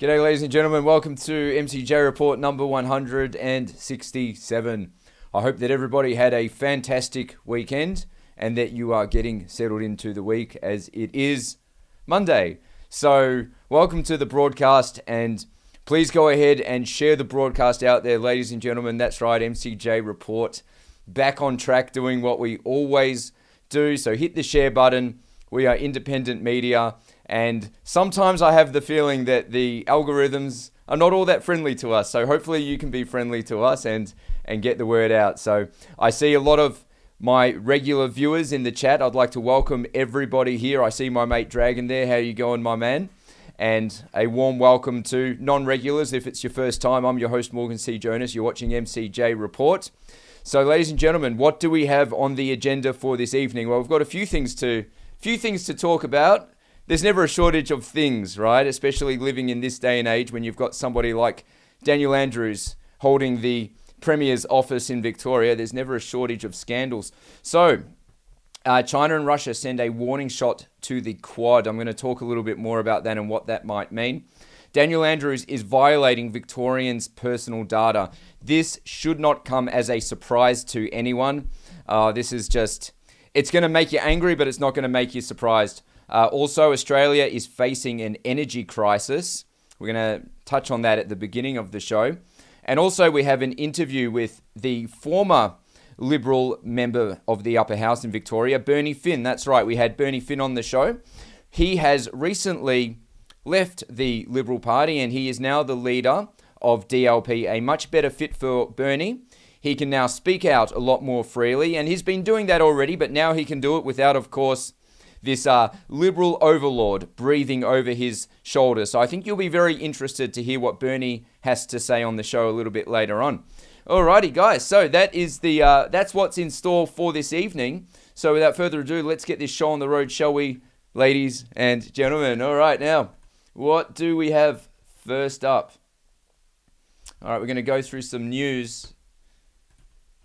G'day ladies and gentlemen, welcome to MCJ Report number 167. I hope that everybody had a fantastic weekend and that you are getting settled into the week as it is Monday. So welcome to the broadcast, and please go ahead and share the broadcast out there, ladies and gentlemen. That's right, MCJ Report, back on track doing what we always do. So hit the share button. We are independent media. And sometimes I have the feeling that the algorithms are not all that friendly to us. So hopefully you can be friendly to us and get the word out. So I see a lot of my regular viewers in the chat. I'd like to welcome everybody here. I see my mate Dragon there. How you going, my man? And a warm welcome to non-regulars. If it's your first time, I'm your host, Morgan C. Jonas. You're watching MCJ Report. So ladies and gentlemen, what do we have on the agenda for this evening? Well, we've got a few things to talk about. There's never a shortage of things, right? Especially living in this day and age when you've got somebody like Daniel Andrews holding the Premier's office in Victoria. There's never a shortage of scandals. So, China and Russia send a warning shot to the Quad. I'm going to talk a little bit more about that and what that might mean. Daniel Andrews is violating Victorians' personal data. This should not come as a surprise to anyone. This is just, it's going to make you angry, but it's not going to make you surprised. Also, Australia is facing an energy crisis. We're going to touch on that at the beginning of the show. And also, we have an interview with the former Liberal member of the Upper House in Victoria, Bernie Finn. That's right, we had Bernie Finn on the show. He has recently left the Liberal Party and he is now the leader of DLP, a much better fit for Bernie. He can now speak out a lot more freely, and he's been doing that already, but now he can do it without, of course, this Liberal overlord breathing over his shoulder. So I think you'll be very interested to hear what Bernie has to say on the show a little bit later on. Alrighty, guys. So that is that's what's in store for this evening. So without further ado, let's get this show on the road, shall we, ladies and gentlemen? All right, now, what do we have first up? All right, we're going to go through some news,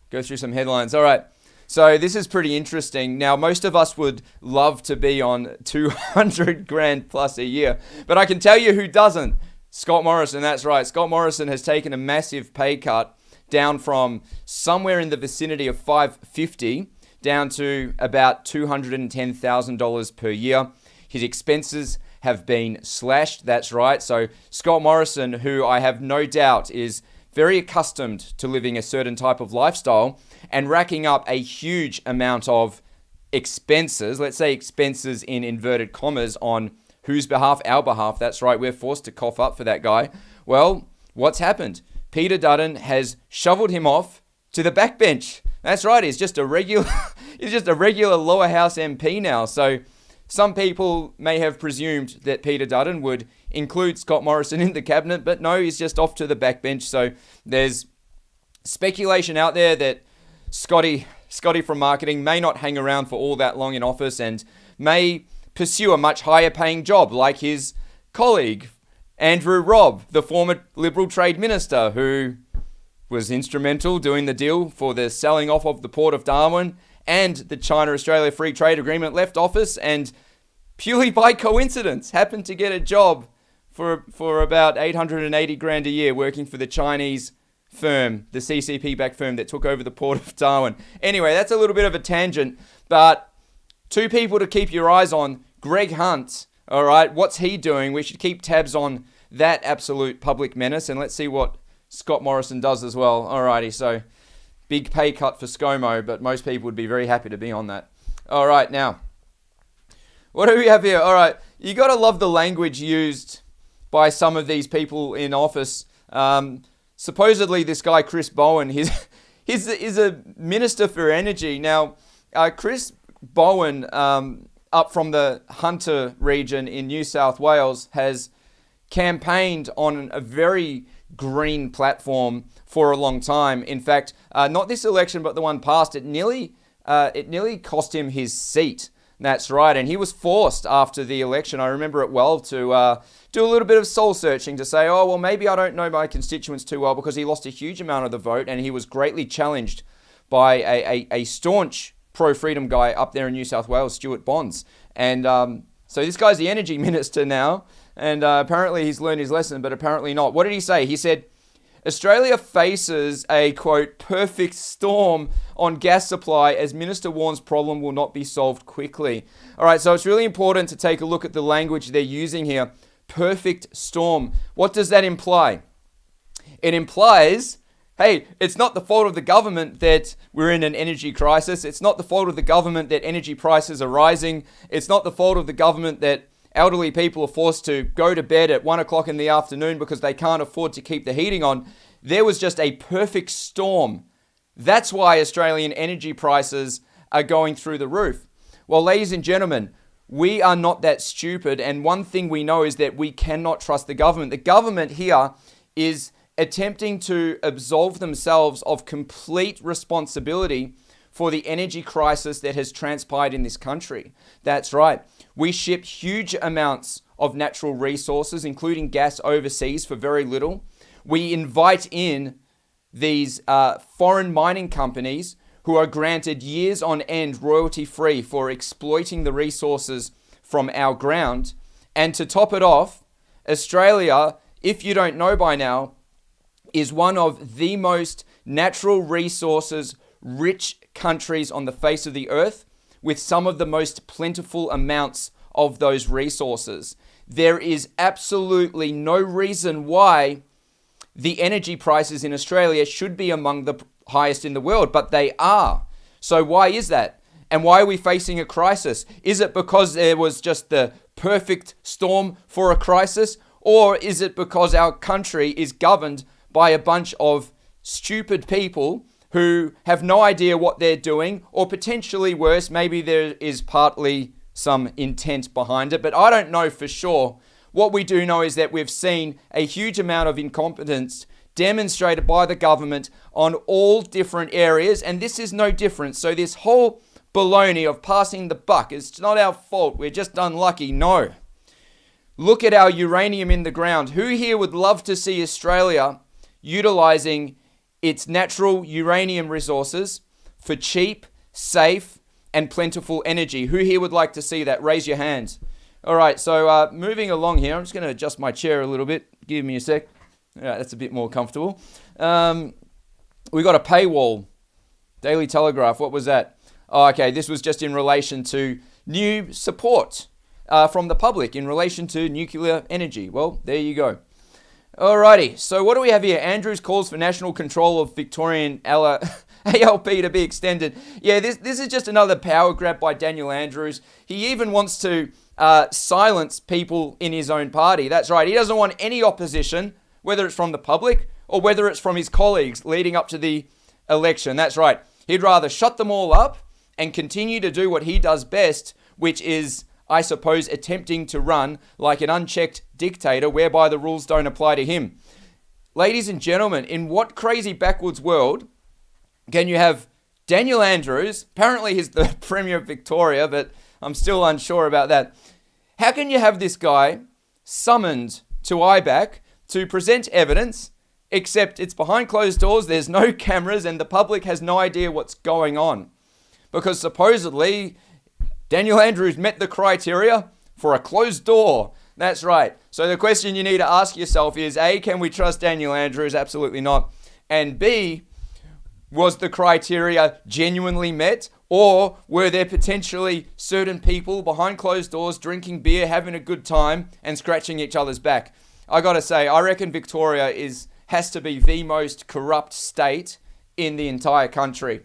go through some headlines. All right. So this is pretty interesting. Now, most of us would love to be on 200 grand plus a year, but I can tell you who doesn't. Scott Morrison, that's right. Scott Morrison has taken a massive pay cut down from somewhere in the vicinity of $550 down to about $210,000 per year. His expenses have been slashed. That's right. So Scott Morrison, who I have no doubt is very accustomed to living a certain type of lifestyle and racking up a huge amount of expenses, let's say expenses in inverted commas, on whose behalf? Our behalf. That's right. We're forced to cough up for that guy. Well, what's happened? Peter Dutton has shoveled him off to the backbench. That's right. He's just a regular lower house MP now. So some people may have presumed that Peter Dutton would include Scott Morrison in the cabinet, but no, he's just off to the backbench. So there's speculation out there that Scotty from marketing may not hang around for all that long in office and may pursue a much higher paying job like his colleague, Andrew Robb, the former Liberal Trade Minister, who was instrumental doing the deal for the selling off of the Port of Darwin and the China-Australia Free Trade Agreement, left office and purely by coincidence happened to get a job for about 880 grand a year working for the Chinese firm, the CCP-backed firm that took over the Port of Darwin. Anyway, that's a little bit of a tangent, but two people to keep your eyes on. Greg Hunt, all right, what's he doing? We should keep tabs on that absolute public menace, and let's see what Scott Morrison does as well. Alrighty, so big pay cut for ScoMo, but most people would be very happy to be on that. All right, now, what do we have here? All right, you got to love the language used by some of these people in office. Supposedly, this guy, Chris Bowen, he's a minister for energy. Now, Chris Bowen, up from the Hunter region in New South Wales, has campaigned on a very green platform for a long time. In fact, not this election, but the one past, it nearly cost him his seat. That's right, and he was forced after the election, I remember it well, to do a little bit of soul searching to say, oh, well, maybe I don't know my constituents too well, because he lost a huge amount of the vote and he was greatly challenged by a staunch pro-freedom guy up there in New South Wales, Stuart Bonds. And so this guy's the energy minister now, and apparently he's learned his lesson, but apparently not. What did he say? He said, Australia faces a, quote, perfect storm on gas supply as Minister warns problem will not be solved quickly. All right, so it's really important to take a look at the language they're using here. Perfect storm. What does that imply? It implies, hey, it's not the fault of the government that we're in an energy crisis. It's not the fault of the government that energy prices are rising. It's not the fault of the government that elderly people are forced to go to bed at 1 o'clock in the afternoon because they can't afford to keep the heating on. There was just a perfect storm. That's why Australian energy prices are going through the roof. Well, ladies and gentlemen, we are not that stupid. And one thing we know is that we cannot trust the government. The government here is attempting to absolve themselves of complete responsibility for the energy crisis that has transpired in this country. That's right. We ship huge amounts of natural resources, including gas, overseas for very little. We invite in these foreign mining companies who are granted years on end royalty-free for exploiting the resources from our ground. And to top it off, Australia, if you don't know by now, is one of the most natural resources rich countries on the face of the earth, with some of the most plentiful amounts of those resources. There is absolutely no reason why the energy prices in Australia should be among the highest in the world, but they are. So why is that? And why are we facing a crisis? Is it because there was just the perfect storm for a crisis? Or is it because our country is governed by a bunch of stupid people who have no idea what they're doing, or potentially worse, maybe there is partly some intent behind it, but I don't know for sure. What we do know is that we've seen a huge amount of incompetence demonstrated by the government on all different areas, and this is no different. So this whole baloney of passing the buck, it's not our fault, we're just unlucky. No. Look at our uranium in the ground. Who here would love to see Australia utilizing its natural uranium resources for cheap, safe, and plentiful energy? Who here would like to see that? Raise your hands. All right, so moving along here, I'm just going to adjust my chair a little bit. Give me a sec. All right, that's a bit more comfortable. We got a paywall. Daily Telegraph, what was that? Oh, okay, this was just in relation to new support from the public in relation to nuclear energy. Well, there you go. Alrighty, so what do we have here? Andrews calls for national control of Victorian ALP to be extended. Yeah, this is just another power grab by Daniel Andrews. He even wants to silence people in his own party. That's right, he doesn't want any opposition, whether it's from the public or whether it's from his colleagues leading up to the election. That's right, he'd rather shut them all up and continue to do what he does best, which is, I suppose, attempting to run like an unchecked dictator whereby the rules don't apply to him. Ladies and gentlemen, in what crazy backwards world can you have Daniel Andrews, apparently he's the Premier of Victoria, but I'm still unsure about that. How can you have this guy summoned to IBAC to present evidence, except it's behind closed doors, there's no cameras, and the public has no idea what's going on? Because supposedly Daniel Andrews met the criteria for a closed door. That's right. So the question you need to ask yourself is, A, can we trust Daniel Andrews? Absolutely not. And B, was the criteria genuinely met? Or were there potentially certain people behind closed doors drinking beer, having a good time, and scratching each other's back? I gotta say, I reckon Victoria has to be the most corrupt state in the entire country.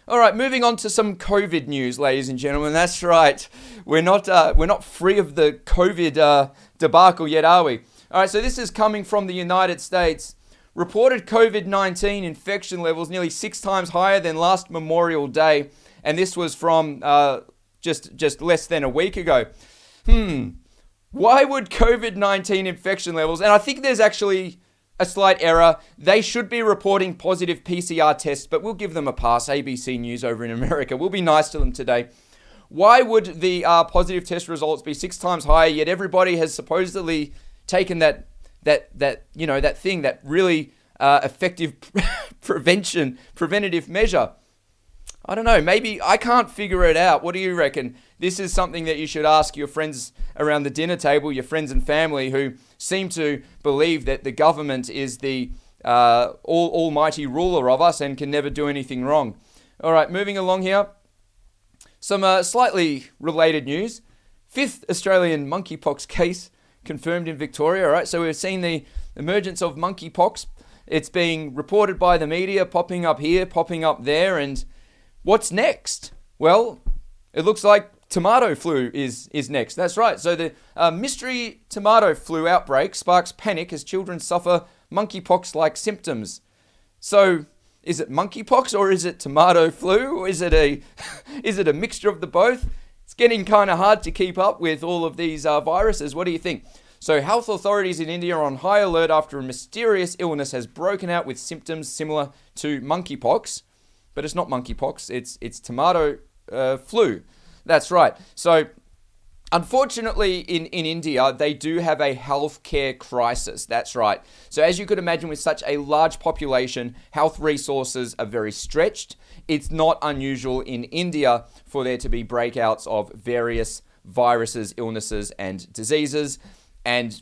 All right, moving on to some COVID news, ladies and gentlemen. That's right. We're not free of the COVID debacle yet, are we? All right, so this is coming from the United States. Reported COVID-19 infection levels nearly 6 times higher than last Memorial Day, and this was from just less than a week ago. Why would COVID-19 infection levels, and I think there's actually a slight error. They should be reporting positive PCR tests, but we'll give them a pass. ABC News over in America. We'll be nice to them today. Why would the positive test results be 6 times higher, yet everybody has supposedly taken that thing, that really effective preventative measure? I don't know. Maybe I can't figure it out. What do you reckon? This is something that you should ask your friends around the dinner table, your friends and family who seem to believe that the government is the almighty ruler of us and can never do anything wrong. All right, moving along here. Some slightly related news. 5th Australian monkeypox case confirmed in Victoria. All right, so we've seen the emergence of monkeypox. It's being reported by the media, popping up here, popping up there, and what's next? Well, it looks like tomato flu is next. That's right. So the mystery tomato flu outbreak sparks panic as children suffer monkeypox-like symptoms. So is it monkeypox or is it tomato flu? Or is it a mixture of the both? It's getting kind of hard to keep up with all of these viruses. What do you think? So health authorities in India are on high alert after a mysterious illness has broken out with symptoms similar to monkeypox. But it's not monkeypox, it's tomato flu. That's right. So unfortunately in India, they do have a healthcare crisis. That's right. So as you could imagine, with such a large population, health resources are very stretched. It's not unusual in India for there to be breakouts of various viruses, illnesses, and diseases. And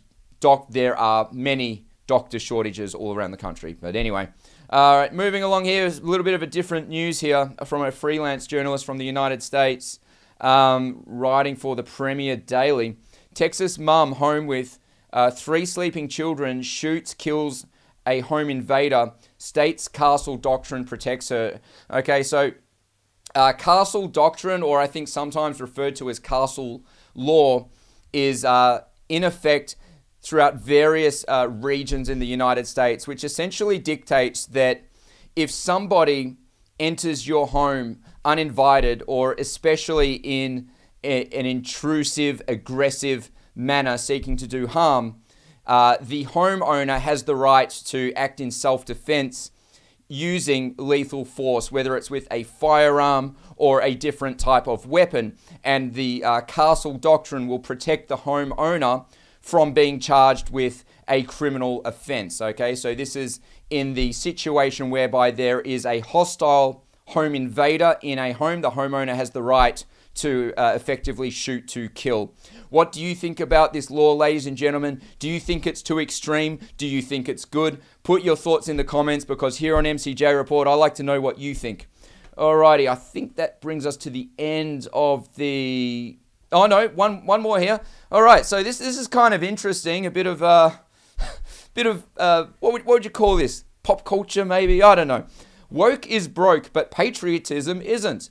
there are many doctor shortages all around the country. But anyway, all right, moving along here is a little bit of a different news here from a freelance journalist from the United States, writing for the Premier Daily. Texas mum home with 3 sleeping children shoots, kills a home invader. State's castle doctrine protects her. Okay, so castle doctrine, or I think sometimes referred to as castle law, is in effect throughout various regions in the United States, which essentially dictates that if somebody enters your home uninvited, or especially in an intrusive, aggressive manner seeking to do harm, the homeowner has the right to act in self-defense using lethal force, whether it's with a firearm or a different type of weapon. And the castle doctrine will protect the homeowner from being charged with a criminal offense. Okay, so this is in the situation whereby there is a hostile home invader in a home. The homeowner has the right to effectively shoot to kill. What do you think about this law, ladies and gentlemen? Do you think it's too extreme? Do you think it's good? Put your thoughts in the comments, because here on MCJ Report, I like to know what you think. Alrighty, I think that brings us to the end of the Oh no, one more here. All right, so this is kind of interesting. A bit of what would you call this? Pop culture, maybe? I don't know. Woke is broke, but patriotism isn't.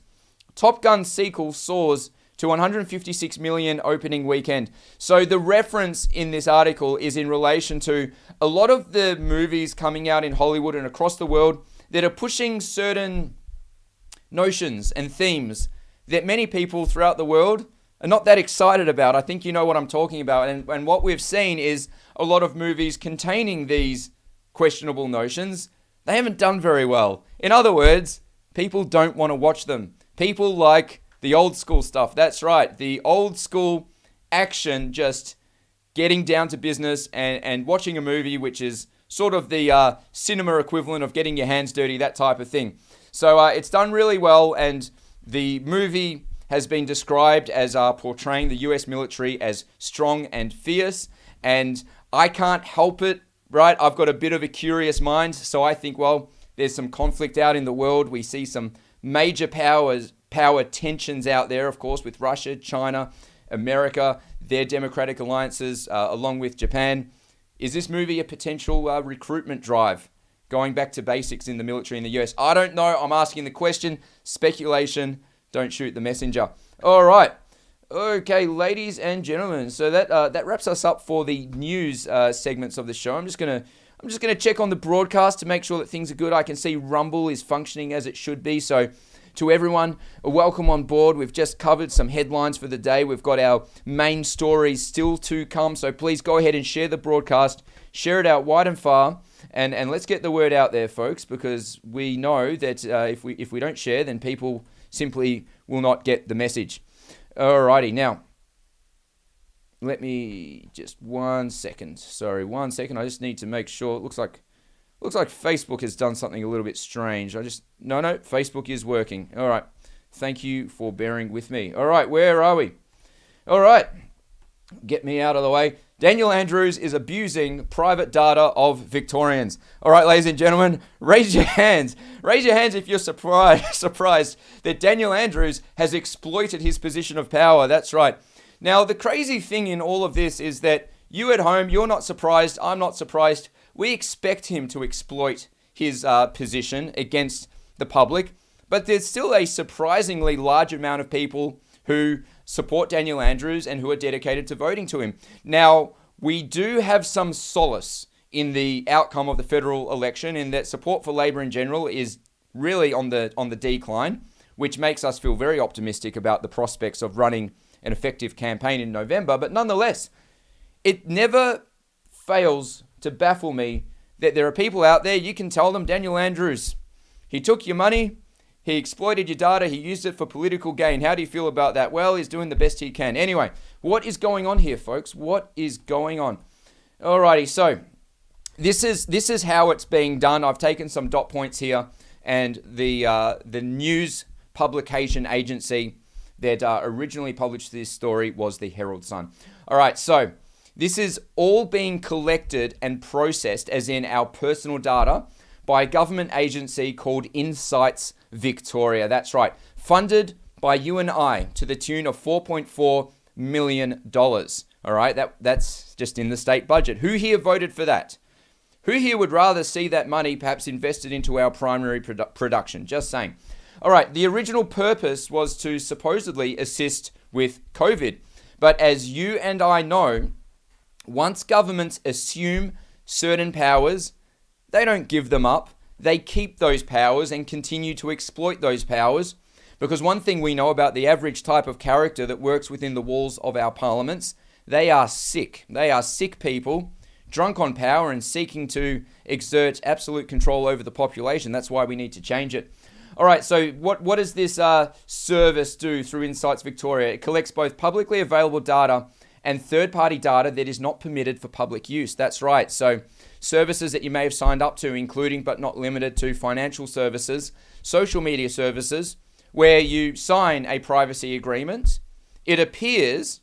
Top Gun sequel soars to 156 million opening weekend. So the reference in this article is in relation to a lot of the movies coming out in Hollywood and across the world that are pushing certain notions and themes that many people throughout the world are not that excited about. I think you know what I'm talking about. And what we've seen is a lot of movies containing these questionable notions. They haven't done very well. In other words, people don't want to watch them. People like the old school stuff. That's right. The old school action, just getting down to business and watching a movie, which is sort of the cinema equivalent of getting your hands dirty, that type of thing. So it's done really well, and the movie has been described as portraying the US military as strong and fierce, and I can't help it, right? I've got a bit of a curious mind, so I think, well, there's some conflict out in the world. We see some major power tensions out there, of course, with Russia, China, America, their democratic alliances, along with Japan. Is this movie a potential recruitment drive, going back to basics in the military in the US? I don't know. I'm asking the question. Speculation. Don't shoot the messenger. All right. Okay, ladies and gentlemen. So that wraps us up for the news segments of the show. I'm just gonna check on the broadcast to make sure that things are good. I can see Rumble is functioning as it should be. So to everyone, welcome on board. We've just covered some headlines for the day. We've got our main stories still to come. So please go ahead and share the broadcast. Share it out wide and far. And let's get the word out there, folks, because we know that if we don't share, then people simply will not get the message. Alrighty, now, let me just 1 second. Sorry, 1 second. I just need to make sure. It looks like Facebook has done something a little bit strange. No, Facebook is working. All right. Thank you for bearing with me. All right, where are we? All right. Get me out of the way. Daniel Andrews is abusing private data of Victorians. All right, ladies and gentlemen, raise your hands. Raise your hands if you're surprised that Daniel Andrews has exploited his position of power. That's right. Now, the crazy thing in all of this is that you at home, you're not surprised. I'm not surprised. We expect him to exploit his position against the public, but there's still a surprisingly large amount of people who support Daniel Andrews and who are dedicated to voting to him. Now, we do have some solace in the outcome of the federal election, in that support for Labor in general is really on the decline, which makes us feel very optimistic about the prospects of running an effective campaign in November. But nonetheless, it never fails to baffle me that there are people out there, you can tell them, Daniel Andrews, he took your money, he exploited your data, he used it for political gain. How do you feel about that? Well, he's doing the best he can. Anyway, what is going on here, folks? What is going on? Alrighty, so this is how it's being done. I've taken some dot points here, and the news publication agency that originally published this story was the Herald Sun. All right, so this is all being collected and processed, as in our personal data, by a government agency called Insights Victoria. That's right, funded by you and I to the tune of $4.4 million. All right, that's just in the state budget. Who here voted for that? Who here would rather see that money perhaps invested into our primary production? Just saying. All right, the original purpose was to supposedly assist with COVID. But as you and I know, once governments assume certain powers, they don't give them up. They keep those powers and continue to exploit those powers. Because one thing we know about the average type of character that works within the walls of our parliaments, they are sick. They are sick people, drunk on power and seeking to exert absolute control over the population. That's why we need to change it. All right, so what does this service do through Insights Victoria? It collects both publicly available data and third-party data that is not permitted for public use. That's right. So services that you may have signed up to, including but not limited to financial services, social media services, where you sign a privacy agreement. It appears,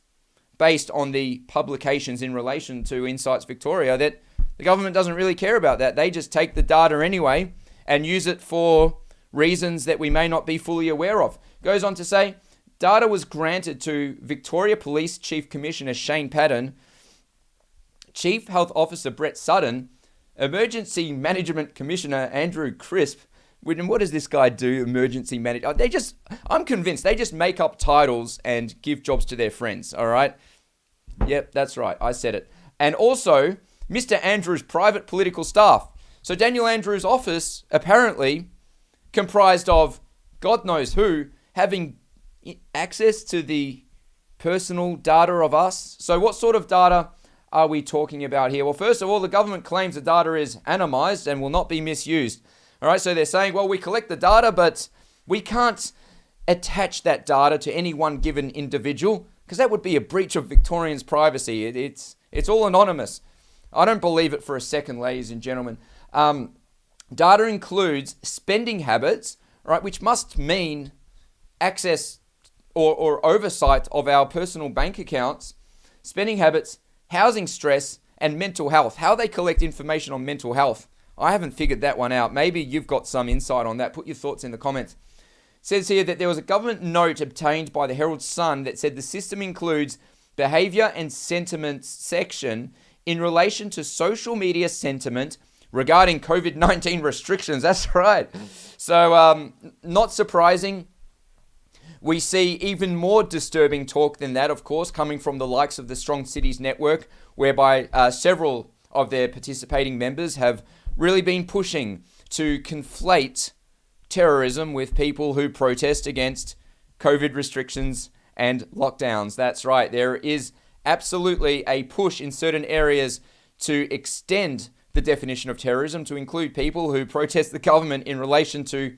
based on the publications in relation to Insights Victoria, that the government doesn't really care about that. They just take the data anyway and use it for reasons that we may not be fully aware of. Goes on to say, data was granted to Victoria Police Chief Commissioner Shane Patton, Chief Health Officer Brett Sutton, Emergency Management Commissioner Andrew Crisp. What does this guy do, emergency manager? I'm convinced they just make up titles and give jobs to their friends, all right? Yep, that's right, I said it. And also, Mr. Andrews' private political staff. So Daniel Andrews' office, apparently comprised of God knows who, having access to the personal data of us. So what sort of data are we talking about here? Well, first of all, the government claims the data is anonymized and will not be misused. All right, so they're saying, well, we collect the data, but we can't attach that data to any one given individual because that would be a breach of Victorians' privacy. It's all anonymous. I don't believe it for a second, ladies and gentlemen. Data includes spending habits, right, which must mean access or oversight of our personal bank accounts, spending habits, housing stress, and mental health. How they collect information on mental health, I haven't figured that one out. Maybe you've got some insight on that. Put your thoughts in the comments. It says here that there was a government note obtained by the Herald Sun that said the system includes behavior and sentiment section in relation to social media sentiment regarding COVID-19 restrictions. That's right. So not surprising. We see even more disturbing talk than that, of course, coming from the likes of the Strong Cities Network, whereby several of their participating members have really been pushing to conflate terrorism with people who protest against COVID restrictions and lockdowns. That's right. There is absolutely a push in certain areas to extend the definition of terrorism to include people who protest the government in relation to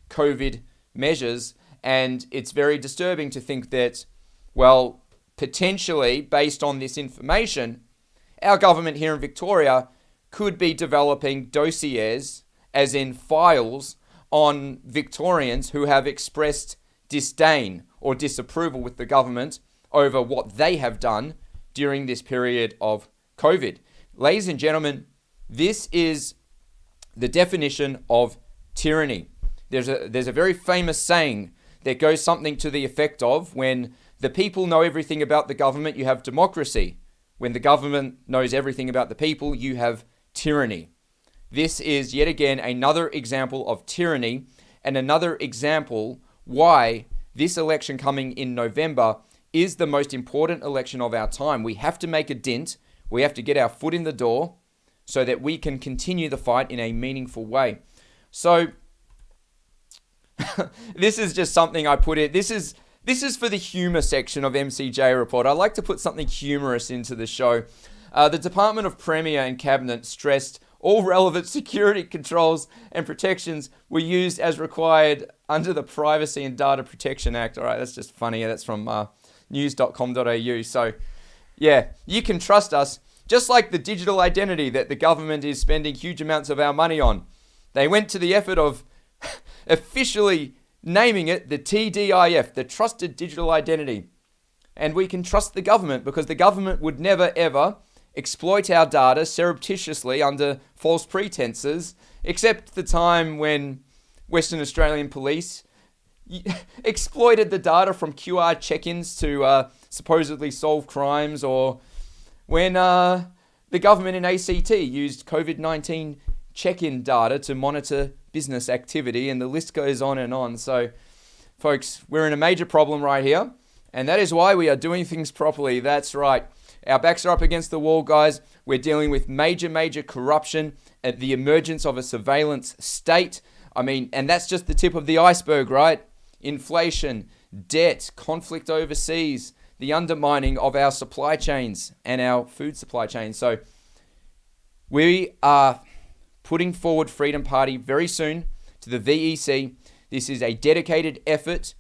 COVID measures. And it's very disturbing to think that, well, potentially, based on this information, our government here in Victoria could be developing dossiers, as in files, on Victorians who have expressed disdain or disapproval with the government over what they have done during this period of COVID. Ladies and gentlemen, this is the definition of tyranny. There's a very famous saying that goes something to the effect of, when the people know everything about the government, you have democracy. When the government knows everything about the people, you have tyranny. This is yet again another example of tyranny, and another example why this election coming in November is the most important election of our time. We have to make a dent. We have to get our foot in the door so that we can continue the fight in a meaningful way. So this is just something I put in. This is for the humor section of MCJ Report. I like to put something humorous into the show. The Department of Premier and Cabinet stressed all relevant security controls and protections were used as required under the Privacy and Data Protection Act. All right, that's just funny. That's from news.com.au. So, yeah, you can trust us. Just like the digital identity that the government is spending huge amounts of our money on. They went to the effort of officially naming it the TDIF, the Trusted Digital Identity. And we can trust the government because the government would never, ever exploit our data surreptitiously under false pretenses, except the time when Western Australian police exploited the data from QR check-ins to supposedly solve crimes, or when the government in ACT used COVID-19 check-in data to monitor business activity, and the list goes on and on. So, folks, we're in a major problem right here, and that is why we are doing things properly. That's right. Our backs are up against the wall, guys. We're dealing with major corruption and the emergence of a surveillance state. I mean, and that's just the tip of the iceberg, right? Inflation, debt, conflict overseas, the undermining of our supply chains and our food supply chains. So we are putting forward Freedom Party very soon to the VEC. This is a dedicated effort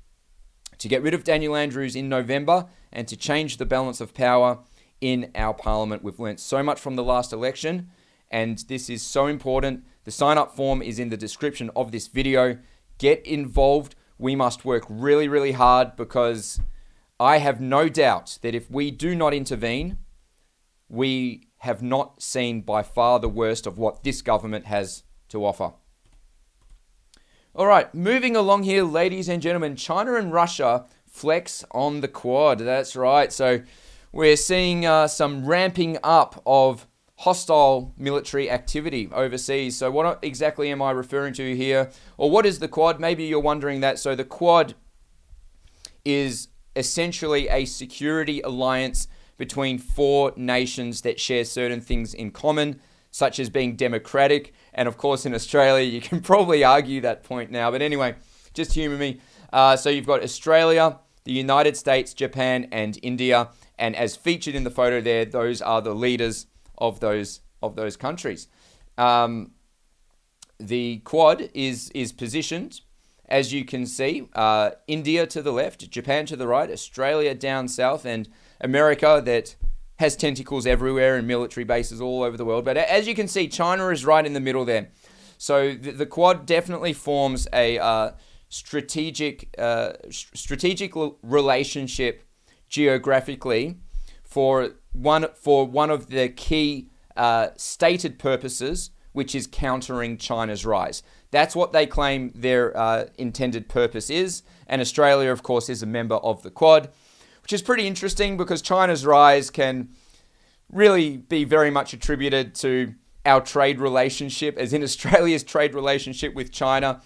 to get rid of Daniel Andrews in November and to change the balance of power in our parliament. We've learnt so much from the last election, and this is so important. The sign-up form is in the description of this video. Get involved. We must work really hard, because I have no doubt that if we do not intervene, we have not seen by far the worst of what this government has to offer. All right, moving along here, ladies and gentlemen. China and Russia flex on the Quad. That's right. So we're seeing some ramping up of hostile military activity overseas. So what exactly am I referring to here? Or what is the Quad? Maybe you're wondering that. So the Quad is essentially a security alliance between 4 nations that share certain things in common, such as being democratic. And of course, in Australia, you can probably argue that point now. But anyway, just humor me. So you've got Australia, the United States, Japan, and India. And as featured in the photo there, those are the leaders of those countries. The Quad is positioned, as you can see, India to the left, Japan to the right, Australia down south, and America that has tentacles everywhere and military bases all over the world. But as you can see, China is right in the middle there. So the Quad definitely forms a strategic relationship geographically for one of the key stated purposes, which is countering China's rise. That's what they claim their intended purpose is. And Australia, of course, is a member of the Quad, which is pretty interesting because China's rise can really be very much attributed to our trade relationship, as in Australia's trade relationship with China.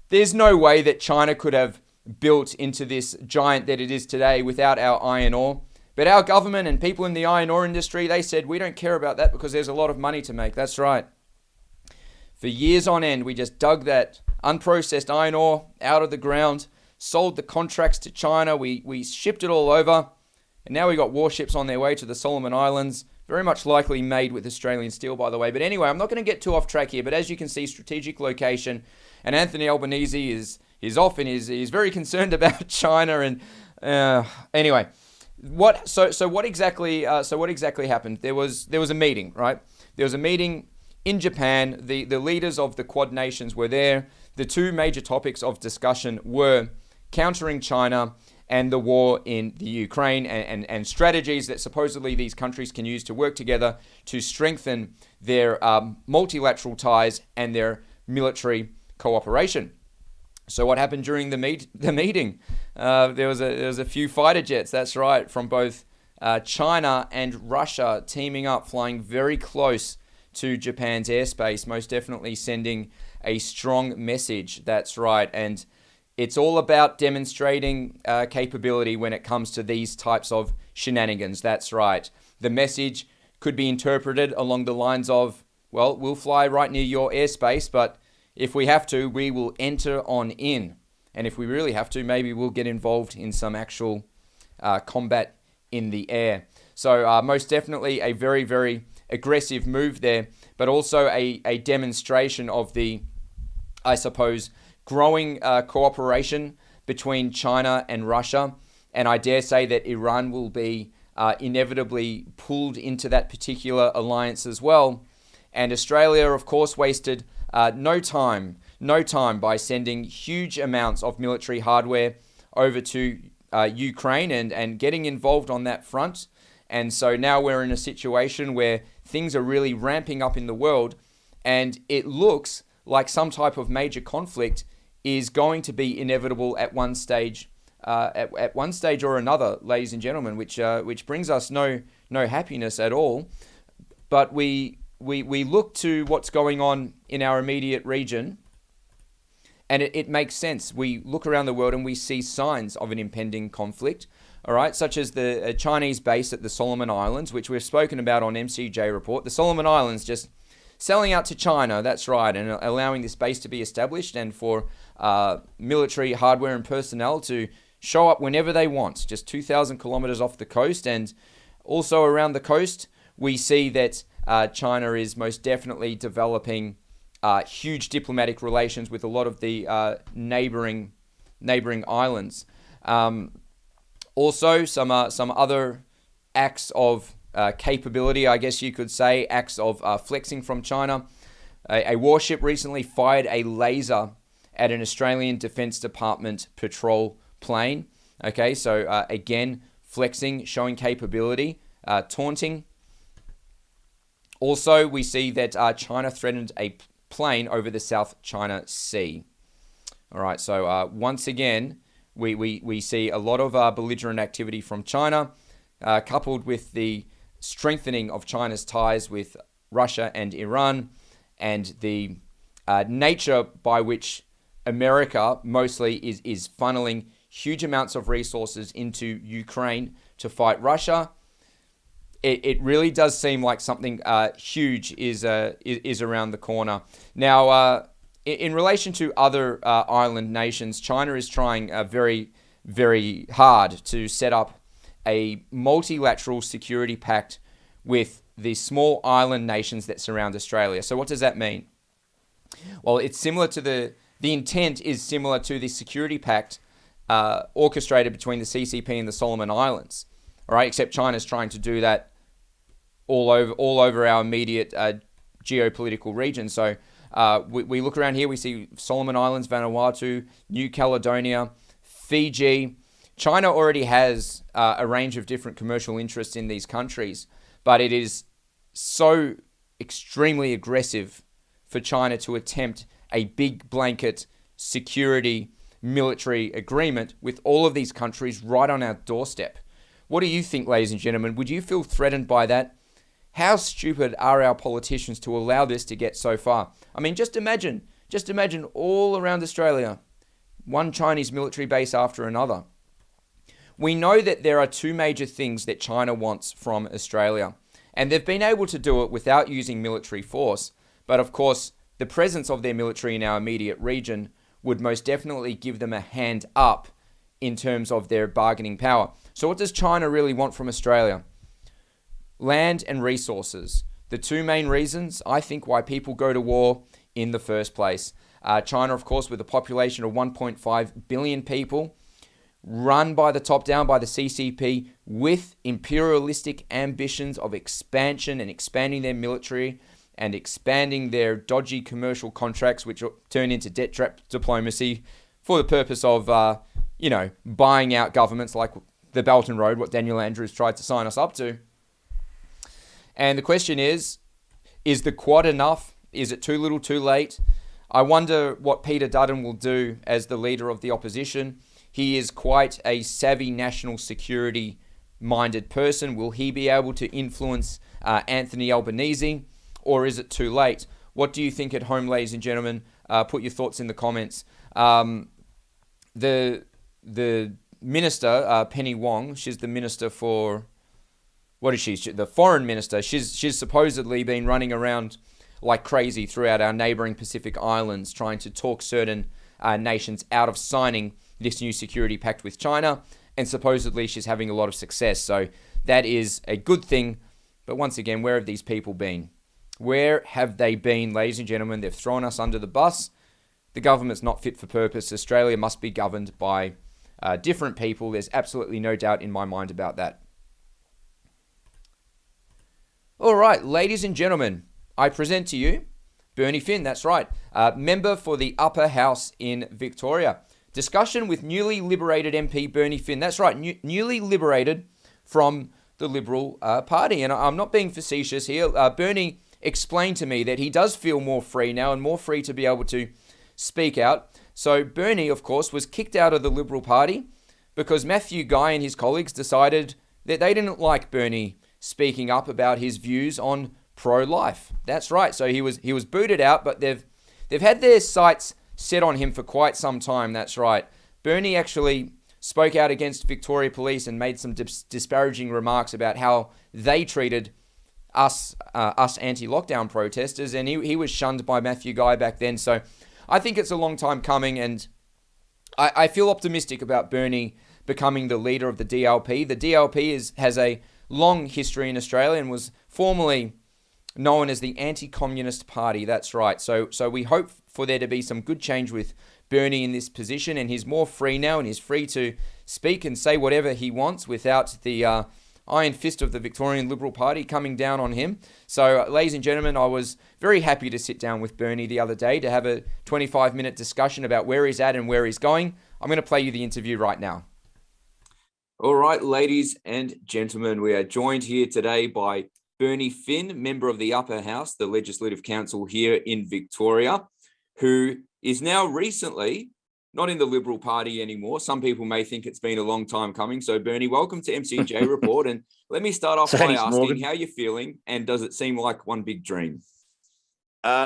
There's no way that China could have built into this giant that it is today without our iron ore. But our government and people in the iron ore industry, they said, we don't care about that because there's a lot of money to make. That's right. For years on end, we just dug that unprocessed iron ore out of the ground, sold the contracts to China, we shipped it all over, and now we got warships on their way to the Solomon Islands, very much likely made with Australian steel, by the way. But anyway, I'm not going to get too off track here, but as you can see, strategic location, and Anthony Albanese is off and is very concerned about China. And anyway, what exactly happened? There was a meeting, right? There was a meeting in Japan. The leaders of the Quad nations were there. The 2 major topics of discussion were countering China and the war in the Ukraine, and strategies that supposedly these countries can use to work together to strengthen their multilateral ties and their military cooperation. So what happened during the meeting? There was a few fighter jets, that's right, from both China and Russia teaming up, flying very close to Japan's airspace, most definitely sending a strong message, that's right. And it's all about demonstrating capability when it comes to these types of shenanigans, that's right. The message could be interpreted along the lines of, well, we'll fly right near your airspace, but if we have to, we will enter on in. And if we really have to, maybe we'll get involved in some actual combat in the air. So most definitely a very, very aggressive move there, but also a demonstration of the, I suppose, growing cooperation between China and Russia. And I dare say that Iran will be inevitably pulled into that particular alliance as well. And Australia, of course, wasted no time by sending huge amounts of military hardware over to Ukraine and getting involved on that front. And so now we're in a situation where things are really ramping up in the world, and it looks like some type of major conflict is going to be inevitable at one stage, or another, ladies and gentlemen, which brings us no happiness at all. But we look to what's going on in our immediate region, and it makes sense. We look around the world and we see signs of an impending conflict, all right, such as the Chinese base at the Solomon Islands, which we've spoken about on MCJ Report. The Solomon Islands just selling out to China, that's right, and allowing this base to be established and for military hardware and personnel to show up whenever they want, just 2,000 kilometers off the coast. And also around the coast, we see that China is most definitely developing huge diplomatic relations with a lot of the neighboring islands. Also, some other acts of capability, I guess you could say, acts of flexing from China. A warship recently fired a laser at an Australian Defence Department patrol plane. Okay, so again, flexing, showing capability, taunting. Also, we see that China threatened a plane over the South China Sea. All right, so once again, We see a lot of belligerent activity from China, coupled with the strengthening of China's ties with Russia and Iran, and the nature by which America mostly is funneling huge amounts of resources into Ukraine to fight Russia. It really does seem like something huge is around the corner. Now, in relation to other island nations, China is trying very, very hard to set up a multilateral security pact with the small island nations that surround Australia. So what does that mean? Well, it's similar to the intent is similar to the security pact orchestrated between the CCP and the Solomon Islands. All right, except China's trying to do that all over our immediate geopolitical region. So we look around here, we see Solomon Islands, Vanuatu, New Caledonia, Fiji. China already has a range of different commercial interests in these countries, but it is so extremely aggressive for China to attempt a big blanket security military agreement with all of these countries right on our doorstep. What do you think, ladies and gentlemen? Would you feel threatened by that? How stupid are our politicians to allow this to get so far? I mean, just imagine all around Australia, one Chinese military base after another. We know that there are two major things that China wants from Australia, and they've been able to do it without using military force. But of course, the presence of their military in our immediate region would most definitely give them a hand up in terms of their bargaining power. So what does China really want from Australia? Land and resources. The two main reasons, I think, why people go to war in the first place. China, of course, with a population of 1.5 billion people, run by the top down by the CCP, with imperialistic ambitions of expansion and expanding their military and expanding their dodgy commercial contracts, which turn into debt trap diplomacy for the purpose of, buying out governments like the Belt and Road, what Daniel Andrews tried to sign us up to. And the question is the Quad enough? Is it too little, too late? I wonder what Peter Dutton will do as the leader of the opposition. He is quite a savvy national security minded person. Will he be able to influence Anthony Albanese, or is it too late? What do you think at home, ladies and gentlemen? Put your thoughts in the comments. The minister, Penny Wong, she's the minister for... What is she? The foreign minister. She's supposedly been running around like crazy throughout our neighboring Pacific islands, trying to talk certain nations out of signing this new security pact with China. And supposedly she's having a lot of success. So that is a good thing. But once again, where have these people been? Where have they been, ladies and gentlemen? They've thrown us under the bus. The government's not fit for purpose. Australia must be governed by different people. There's absolutely no doubt in my mind about that. All right, ladies and gentlemen, I present to you Bernie Finn, that's right, member for the Upper House in Victoria. Discussion with newly liberated MP Bernie Finn, that's right, newly liberated from the Liberal Party. And I'm not being facetious here. Bernie explained to me that he does feel more free now and more free to be able to speak out. So Bernie, of course, was kicked out of the Liberal Party because Matthew Guy and his colleagues decided that they didn't like Bernie speaking up about his views on pro-life. That's right. So he was booted out, but they've had their sights set on him for quite some time. That's right. Bernie actually spoke out against Victoria Police and made some disparaging remarks about how they treated us anti-lockdown protesters, and he was shunned by Matthew Guy back then. So I think it's a long time coming, and I feel optimistic about Bernie becoming the leader of the DLP. The DLP has a long history in Australia and was formerly known as the Anti-Communist Party. That's right. So we hope for there to be some good change with Bernie in this position, and he's more free now and he's free to speak and say whatever he wants without the iron fist of the Victorian Liberal Party coming down on him. So, ladies and gentlemen, I was very happy to sit down with Bernie the other day to have a 25-minute discussion about where he's at and where he's going. I'm going to play you the interview right now. All right, ladies and gentlemen, we are joined here today by Bernie Finn, member of the Upper House, the Legislative Council here in Victoria, who is now recently not in the Liberal Party anymore. Some people may think it's been a long time coming. So, Bernie, welcome to MCJ Report. And let me start off by asking Morgan. how you're feeling, and does it seem like one big dream?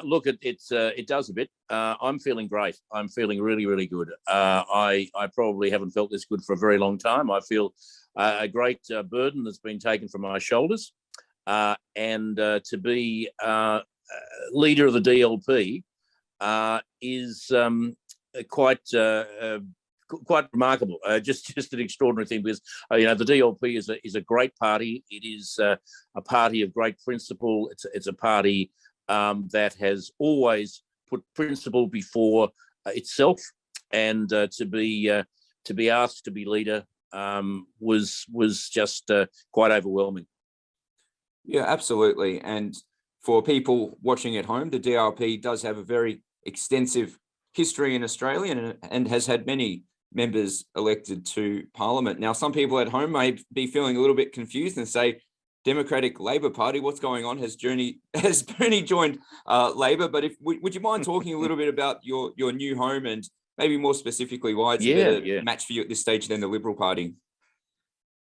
Look, it does a bit. I'm feeling great. I'm feeling really, really good. I probably haven't felt this good for a very long time. I feel a great burden that's been taken from my shoulders, and to be leader of the DLP is quite remarkable. Just an extraordinary thing, because the DLP is a great party. It is a party of great principle. It's a party that has always put principle before itself, and to be asked to be leader was just quite overwhelming. Yeah, absolutely. And for people watching at home, the DLP does have a very extensive history in Australia and has had many members elected to Parliament. Now, some people at home may be feeling a little bit confused and say, Democratic Labor Party, what's going on? Has Bernie joined Labor? But would you mind talking a little bit about your new home, and maybe more specifically why it's a better match for you at this stage than the Liberal Party?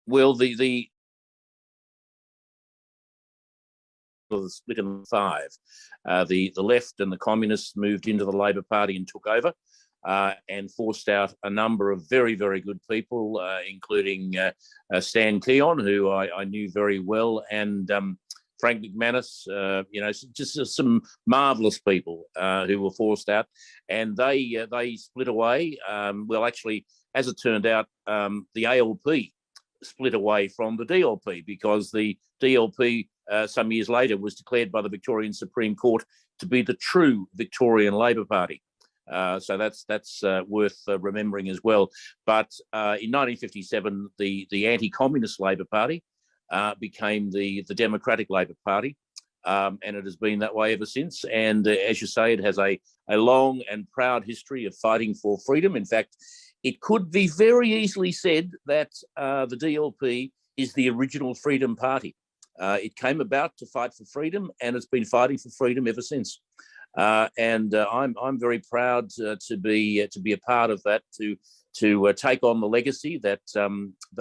Well, the split in five. The left and the communists moved into the Labor Party and took over, and forced out a number of very, very good people, including Stan Keon, who I knew very well, and Frank McManus, just some marvellous people who were forced out, and they split away. Well, actually, as it turned out, the ALP split away from the DLP, because the DLP some years later was declared by the Victorian Supreme Court to be the true Victorian Labor Party. So that's worth remembering as well. But in 1957, the anti-communist Labor Party became the Democratic Labor Party, and it has been that way ever since. And as you say, it has a long and proud history of fighting for freedom. In fact, it could be very easily said that the DLP is the original Freedom Party. It came about to fight for freedom, and it's been fighting for freedom ever since. And I'm very proud to be a part of that, to take on the legacy that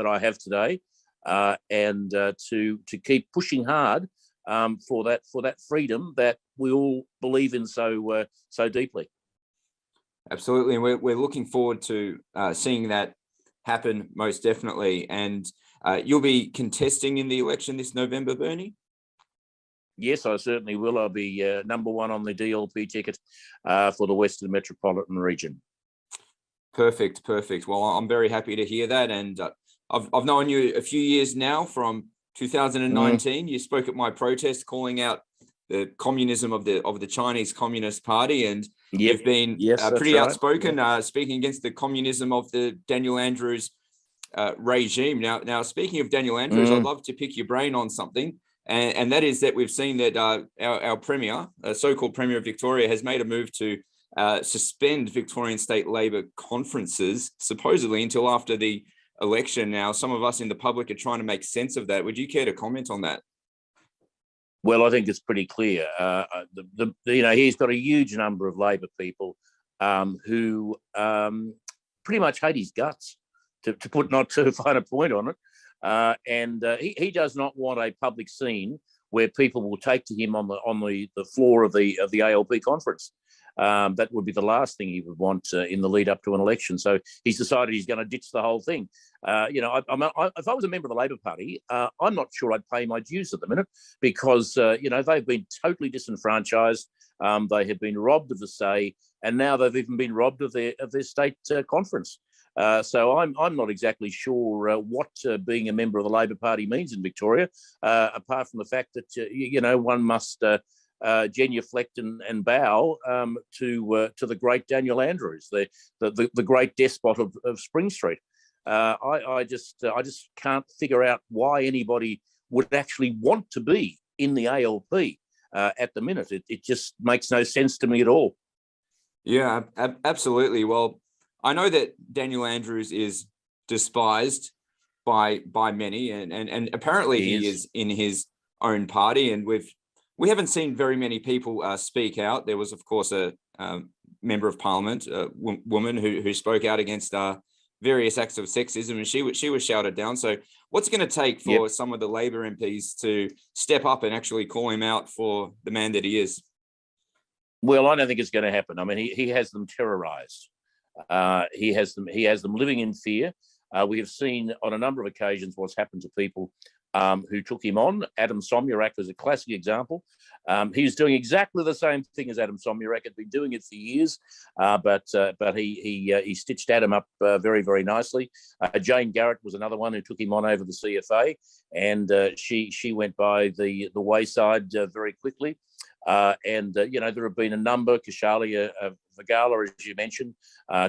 I have today, and to keep pushing hard for that freedom that we all believe in so deeply. Absolutely, and we're looking forward to seeing that happen, most definitely. And you'll be contesting in the election this November, Bernie? Yes, I certainly will. I'll be number one on the DLP ticket for the Western Metropolitan Region. Perfect. Well, I'm very happy to hear that. And I've known you a few years now, from 2019. You spoke at my protest calling out the communism of the Chinese Communist Party, and you've been pretty outspoken, speaking against the communism of the Daniel Andrews regime. Now, speaking of Daniel Andrews, I'd love to pick your brain on something. And that is that we've seen that our Premier, so-called Premier of Victoria, has made a move to suspend Victorian state Labor conferences, supposedly until after the election. Now, some of us in the public are trying to make sense of that. Would you care to comment on that? Well, I think it's pretty clear. He's got a huge number of Labor people who pretty much hate his guts, to put not too fine a point on it. And he does not want a public scene where people will take to him on the floor of the ALP conference. That would be the last thing he would want in the lead up to an election. So he's decided he's going to ditch the whole thing. If I was a member of the Labor Party, I'm not sure I'd pay my dues at the minute, because they've been totally disenfranchised. They have been robbed of the say, and now they've even been robbed of their state conference. So I'm not exactly sure what being a member of the Labor Party means in Victoria, apart from the fact that one must genuflect and bow to the great Daniel Andrews, the great despot of Spring Street. I just can't figure out why anybody would actually want to be in the ALP at the minute. It just makes no sense to me at all. Yeah, absolutely. Well, I know that Daniel Andrews is despised by many, and apparently he is in his own party, and we haven't seen very many people speak out. There was, of course, member of parliament, a woman who spoke out against various acts of sexism, and she was shouted down. So what's it going to take for some of the Labor MPs to step up and actually call him out for the man that he is? Well, I don't think it's going to happen. I mean, he has them terrorised. He has them living in fear. We have seen on a number of occasions what's happened to people who took him on. Adam Somyurek was a classic example. He was doing exactly the same thing as Adam Somyurek had been doing it for years, but he stitched Adam up very, very nicely. Jane Garrett was another one who took him on over the CFA, and she went by the wayside very quickly. There have been a number. Kashalia Vagala, as you mentioned,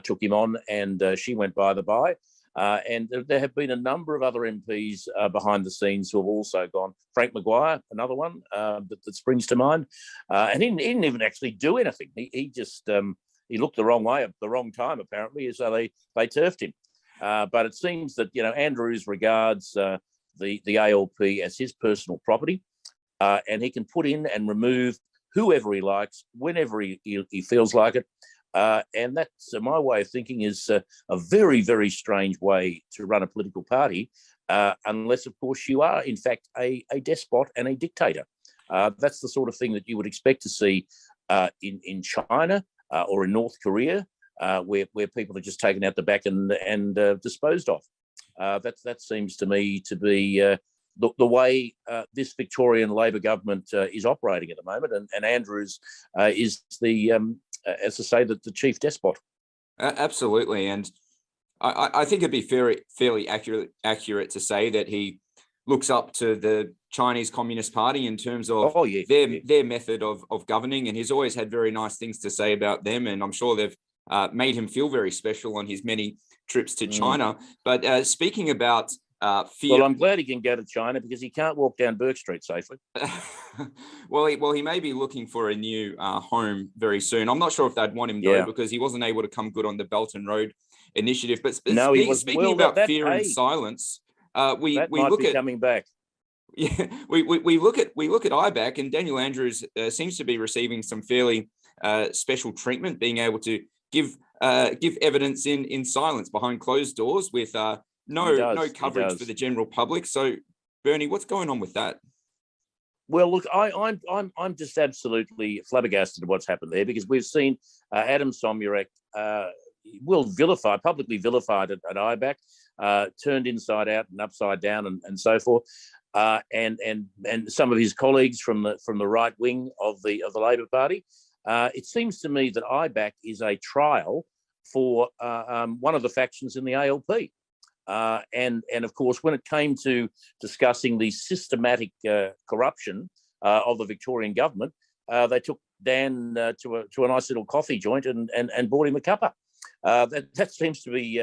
took him on, and she went by the by. And there have been a number of other MPs behind the scenes who have also gone. Frank Maguire, another one that springs to mind. And he didn't even actually do anything. He just he looked the wrong way at the wrong time, apparently, so they turfed him. But it seems that Andrews regards the ALP as his personal property, and he can put in and remove whoever he likes, whenever he feels like it. And that's my way of thinking is a very, very strange way to run a political party, unless, of course, you are, in fact, a despot and a dictator. That's the sort of thing that you would expect to see in China or in North Korea, where people are just taken out the back and disposed of. That seems to me to be the way this Victorian Labor government is operating at the moment, and Andrews is the as I say, the chief despot. Absolutely, and I think it'd be fairly accurate to say that he looks up to the Chinese Communist Party in terms of their method of governing, and he's always had very nice things to say about them, and I'm sure they've made him feel very special on his many trips to China. But speaking about fear. Well, I'm glad he can go to China because he can't walk down Burke Street safely. Well, he may be looking for a new home very soon. I'm not sure if they'd want him though, because he wasn't able to come good on the Belt and Road initiative. But speaking about fear and silence, we look at coming back. Yeah, we look at IBAC, and Daniel Andrews seems to be receiving some fairly special treatment, being able to give evidence in silence behind closed doors with no coverage for the general public. So, Bernie, what's going on with that? Well, look, I'm just absolutely flabbergasted at what's happened there, because we've seen Adam Somyurek publicly vilified at IBAC, turned inside out and upside down and so forth, and some of his colleagues from the right wing of the Labor Party. It seems to me that IBAC is a trial for one of the factions in the ALP. And of course, when it came to discussing the systematic corruption of the Victorian government, they took Dan to a nice little coffee joint and bought him a cuppa. That seems to be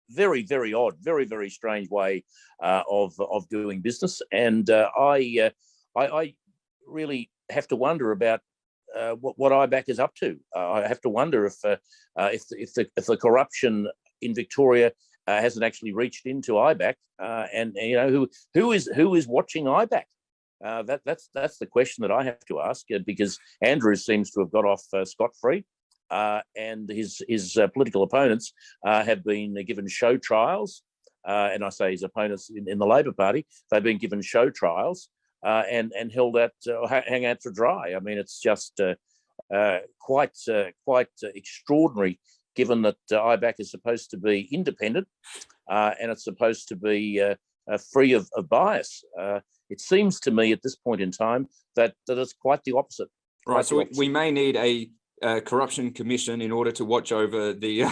very, very odd, very, very strange way of doing business. And I really have to wonder about what IBAC is up to. I have to wonder if the corruption in Victoria hasn't actually reached into IBAC, and who is watching IBAC? That's the question that I have to ask, because Andrews seems to have got off scot-free, and his political opponents have been given show trials, and I say his opponents in the Labor Party, they've been given show trials and held out, hang out to dry. I mean, it's just quite extraordinary, given that IBAC is supposed to be independent and it's supposed to be free of bias. It seems to me at this point in time that it's quite the opposite. Right, so we may need a corruption commission in order to watch over the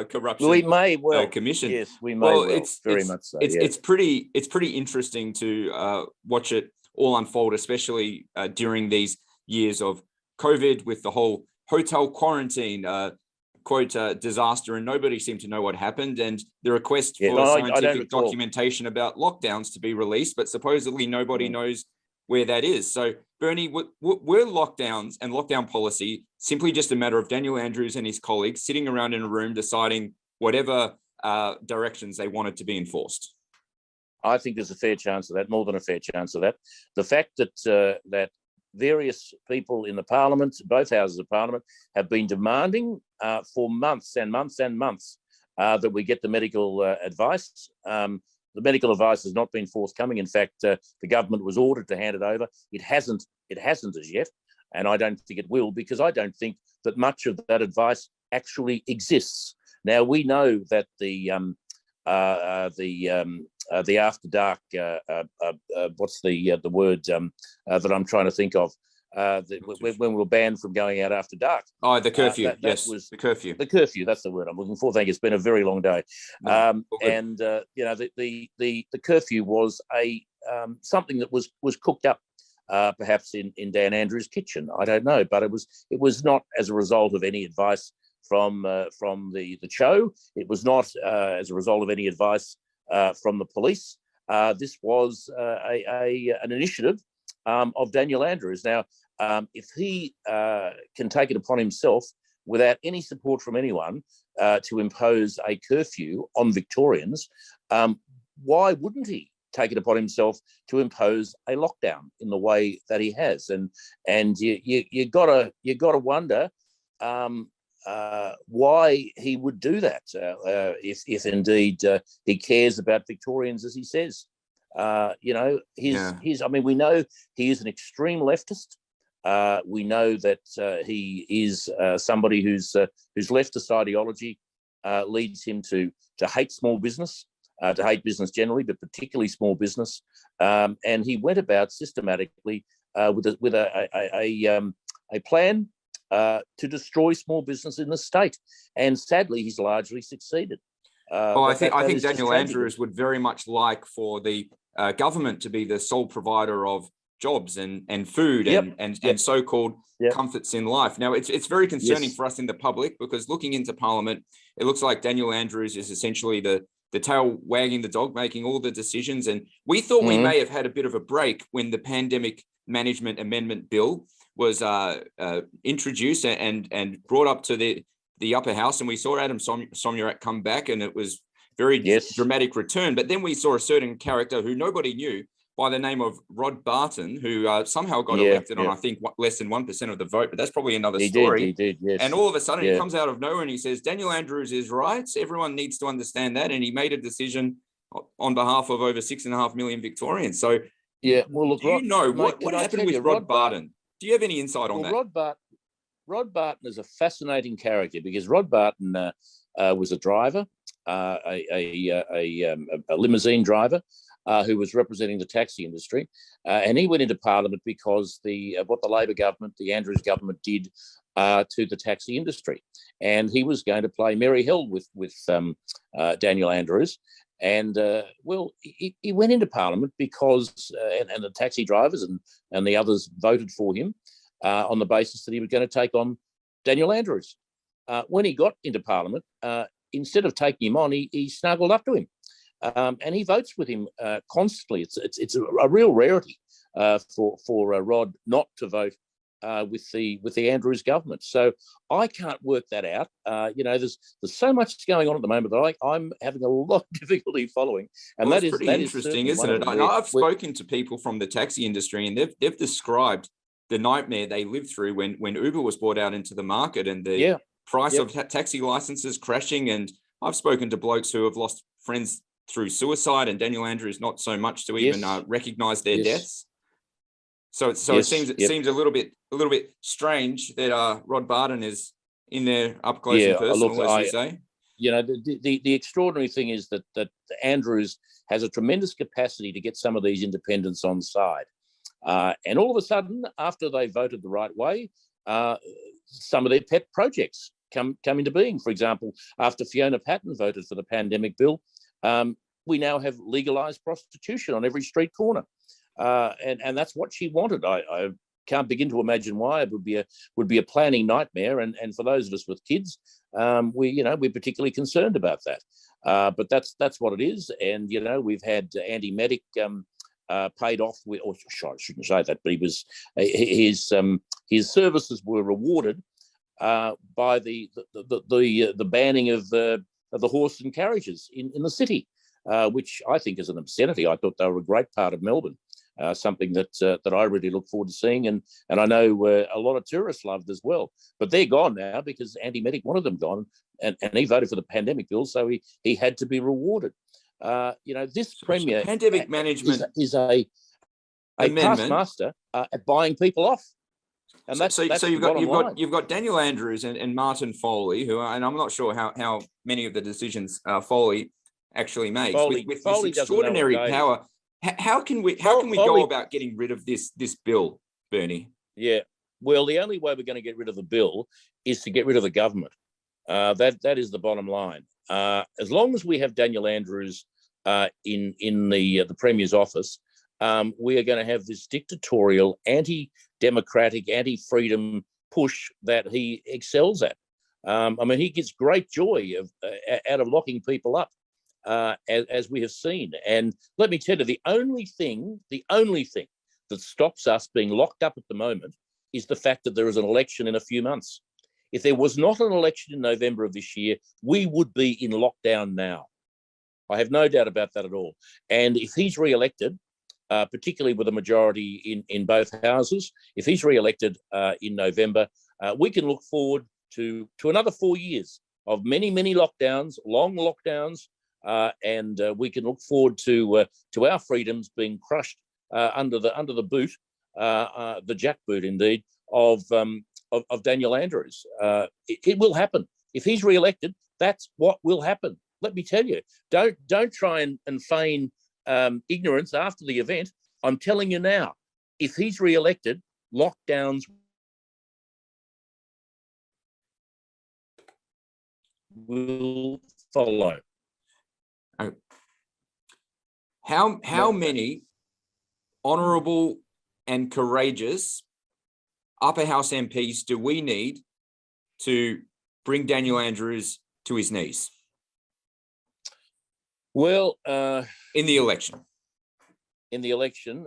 corruption. We may commission. Yes, we may. It's much so. It's pretty interesting to watch it all unfold, especially during these years of COVID with the whole hotel quarantine. Quote, disaster, and nobody seemed to know what happened, and the request for scientific documentation about lockdowns to be released, but supposedly nobody knows where that is. So, Bernie, were lockdowns and lockdown policy simply just a matter of Daniel Andrews and his colleagues sitting around in a room deciding whatever directions they wanted to be enforced? I think there's a fair chance of that, more than a fair chance of that. The fact that various people in the Parliament, both houses of Parliament, have been demanding for months and months and months that we get the medical advice. The medical advice has not been forthcoming. In fact, the government was ordered to hand it over. It hasn't as yet, and I don't think it will, because I don't think that much of that advice actually exists. Now, we know that the after dark, what's the word that I'm trying to think of, when we were banned from going out after dark. Oh, the curfew. Yes, was the curfew. The curfew. That's the word I'm looking for. Thank you. It's been a very long day. The curfew was something that was cooked up, perhaps in Dan Andrews' kitchen. I don't know, but it was not as a result of any advice from the Cho. It was not as a result of any advice from the police. This was an initiative of Daniel Andrews. Now, if he can take it upon himself without any support from anyone to impose a curfew on Victorians, why wouldn't he take it upon himself to impose a lockdown in the way that he has? And you gotta wonder why he would do that if indeed he cares about Victorians as he says. I mean, we know he is an extreme leftist. We know that he is somebody whose leftist ideology leads him to hate small business, to hate business generally, but particularly small business. And he went about systematically with a plan to destroy small business in the state. And sadly, he's largely succeeded. I think Daniel Andrews would very much like for the government to be the sole provider of jobs and food and so-called comforts in life. Now, it's very concerning for us in the public, because looking into Parliament, it looks like Daniel Andrews is essentially the tail wagging the dog, making all the decisions. And we thought we may have had a bit of a break when the Pandemic Management Amendment Bill was introduced and brought up to the upper house, and we saw Adam Somyurek come back, and it was very dramatic return. But then we saw a certain character who nobody knew by the name of Rod Barton, who somehow got elected on, I think, less than 1% of the vote, but that's probably another story. He did, yes. And all of a sudden he comes out of nowhere and he says, Daniel Andrews is right. Everyone needs to understand that. And he made a decision on behalf of over 6.5 million Victorians. So well, look, what happened with Rod Barton? Do you have any insight on that? Rod Barton is a fascinating character, because Rod Barton was a driver, a limousine driver, who was representing the taxi industry, and he went into Parliament because what the Labor government, the Andrews government, did to the taxi industry, and he was going to play merry hell with Daniel Andrews, and he went into Parliament because and the taxi drivers and the others voted for him on the basis that he was going to take on Daniel Andrews. When he got into Parliament, instead of taking him on, he snuggled up to him. And he votes with him constantly. It's a real rarity for Rod not to vote with the Andrews government. So I can't work that out. There's so much going on at the moment that I'm having a lot of difficulty following. And that is pretty interesting, isn't it? I've spoken to people from the taxi industry, and they've described the nightmare they lived through when Uber was brought out into the market, and the price of taxi licenses crashing. And I've spoken to blokes who have lost friends through suicide, and Daniel Andrews not so much to even recognise their deaths. So it seems a little bit strange that Rod Barton is in there up close and personal, as you say. The extraordinary thing is that Andrews has a tremendous capacity to get some of these independents on side, and all of a sudden, after they voted the right way, some of their pet projects come into being. For example, after Fiona Patten voted for the pandemic bill, we now have legalised prostitution on every street corner, and that's what she wanted. I can't begin to imagine why. It would be a planning nightmare, and for those of us with kids, we're particularly concerned about that. But that's what it is, and we've had Andy Medic paid off with, or I shouldn't say that, but his services were rewarded by the banning of the horse and carriages in the city, which I think is an obscenity. I thought they were a great part of Melbourne. something that I really look forward to seeing, and I know a lot of tourists loved as well. But they're gone now because Andy Medic wanted them gone, and he voted for the pandemic bill, so he had to be rewarded. This premier pandemic management is a past master at buying people off. And that's you've got Daniel Andrews and Martin Foley, who are, and I'm not sure how many of the decisions Foley actually makes with this extraordinary power. How can we go about getting rid of this bill, Bernie? Yeah, well, the only way we're going to get rid of the bill is to get rid of the government. That is the bottom line. As long as we have Daniel Andrews in the Premier's office, we are going to have this dictatorial, anti-democratic, anti-freedom push that he excels at. He gets great joy out of locking people up, as we have seen. And let me tell you, the only thing that stops us being locked up at the moment is the fact that there is an election in a few months. If there was not an election in November of this year, we would be in lockdown now. I have no doubt about that at all. And if he's re-elected, particularly with a majority in both houses, if he's re-elected in November, we can look forward to another 4 years of many, many lockdowns, long lockdowns, and we can look forward to our freedoms being crushed under the boot, the jackboot indeed, of Daniel Andrews. It will happen. If he's re-elected, that's what will happen. Let me tell you, don't try and feign ignorance after the event. I'm telling you now, if he's re-elected, lockdowns will follow. How many honourable and courageous upper house MPs do we need to bring Daniel Andrews to his knees? Well, in the election.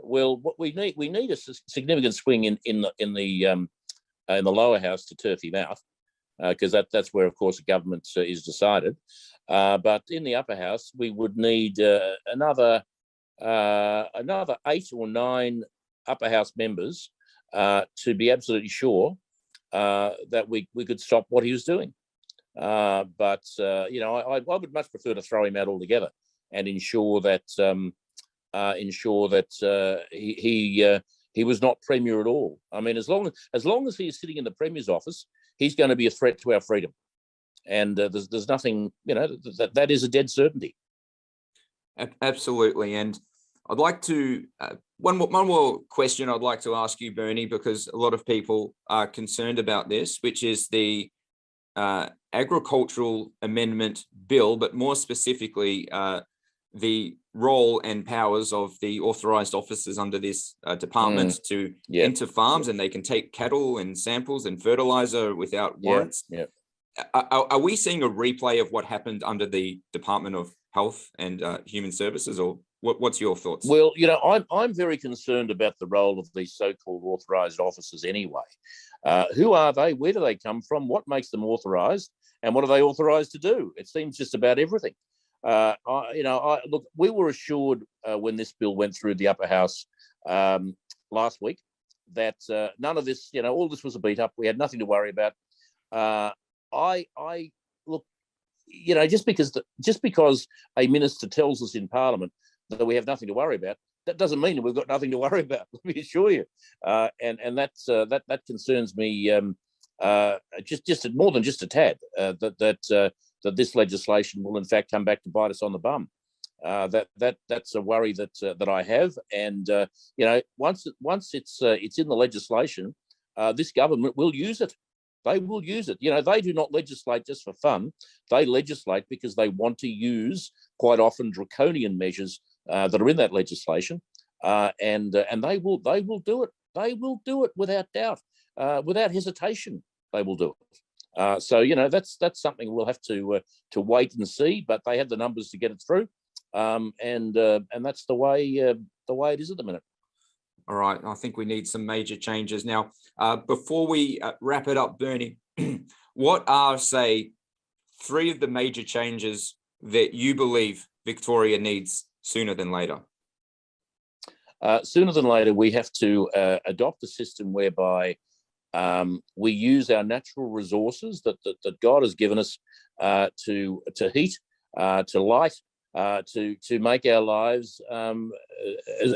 Well, what we need a significant swing in the lower house to turf him out, because that's where, of course, the government is decided. But in the upper house, we would need another 8 or 9 upper house members to be absolutely sure that we could stop what he was doing. I would much prefer to throw him out altogether and ensure that he was not premier at all. I mean, as long as he is sitting in the premier's office, he's going to be a threat to our freedom, and there's nothing, that is a dead certainty. Absolutely. And I'd like to one more question I'd like to ask you, Bernie, because a lot of people are concerned about this, which is the agricultural amendment bill, but more specifically the role and powers of the authorized officers under this department to enter farms, and they can take cattle and samples and fertilizer without warrants. Are we seeing a replay of what happened under the Department of Health and Human Services, or what's your thoughts? Well, I'm very concerned about the role of these so-called authorized officers anyway. Who are they? Where do they come from? What makes them authorized? And what are they authorized to do? It seems just about everything. Look, we were assured when this bill went through the upper house last week that none of this, all this was a beat up. We had nothing to worry about. Look, just because a minister tells us in Parliament that we have nothing to worry about, that doesn't mean that we've got nothing to worry about. Let me assure you, and that concerns me just more than just a tad. That this legislation will in fact come back to bite us on the bum. That's a worry that I have, and once it's in the legislation, this government will use it. They will use it. They do not legislate just for fun. They legislate because they want to use quite often draconian measures that are in that legislation, and they will do it. They will do it without doubt, without hesitation. They will do it. So that's something we'll have to wait and see. But they have the numbers to get it through, and that's the way it is at the minute. All right, I think we need some major changes now. Before we wrap it up, Bernie, what are, say, 3 of the major changes that you believe Victoria needs sooner than later? Sooner than later, we have to adopt a system whereby we use our natural resources that God has given us to heat, to light, to make our lives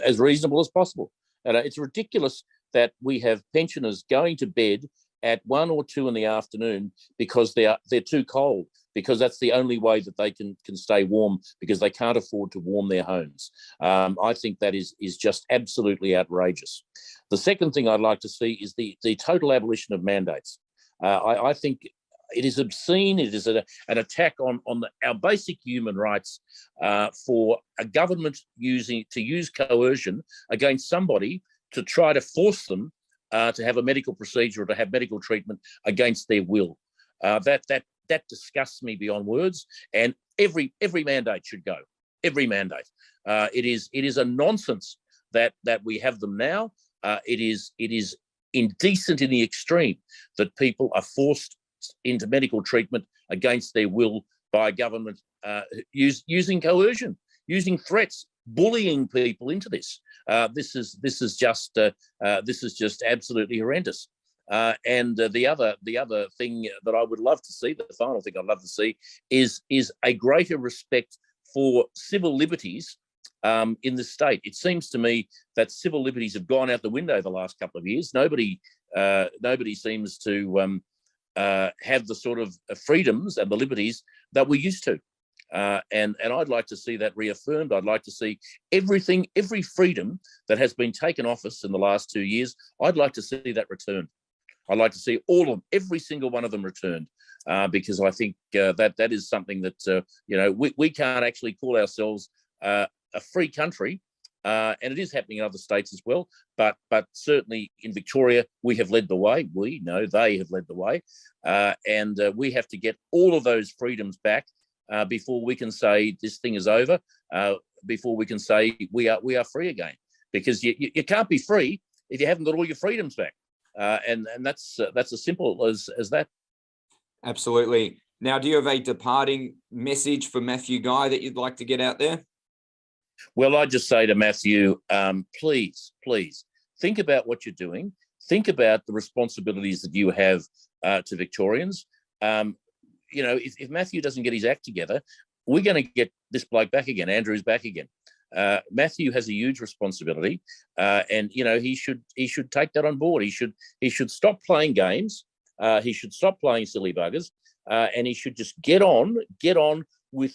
as reasonable as possible. And it's ridiculous that we have pensioners going to bed at 1 or 2 in the afternoon because they're too cold, because that's the only way that they can stay warm, because they can't afford to warm their homes. I think that is just absolutely outrageous. The second thing I'd like to see is the total abolition of mandates. I think it is obscene. It is an attack on our basic human rights for a government to use coercion against somebody to try to force them to have a medical procedure or to have medical treatment against their will. That disgusts me beyond words. And every mandate should go. Every mandate. It is a nonsense that we have them now. It is indecent in the extreme that people are forced into medical treatment against their will by government using coercion, using threats, bullying people into this. This is just absolutely horrendous. And the other thing that I would love to see, the final thing I'd love to see, is a greater respect for civil liberties in the state. It seems to me that civil liberties have gone out the window the last couple of years. Nobody seems to have the sort of freedoms and the liberties that we used to. And I'd like to see that reaffirmed. I'd like to see every freedom that has been taken off us in the last 2 years, I'd like to see that returned. I'd like to see all of them, every single one of them returned, because I think that is something that, we can't actually call ourselves a free country, and it is happening in other states as well. But certainly in Victoria, we have led the way. They have led the way, and we have to get all of those freedoms back before we can say this thing is over. Before we can say we are free again, because you can't be free if you haven't got all your freedoms back. And that's as simple as that. Absolutely. Now, do you have a departing message for Matthew Guy that you'd like to get out there? Well, I just say to Matthew, please think about what you're doing. Think about the responsibilities that you have to Victorians. If Matthew doesn't get his act together, we're going to get this bloke back again. Andrew's back again. Matthew has a huge responsibility, and he should take that on board. He should stop playing games. He should stop playing silly buggers, and he should just get on with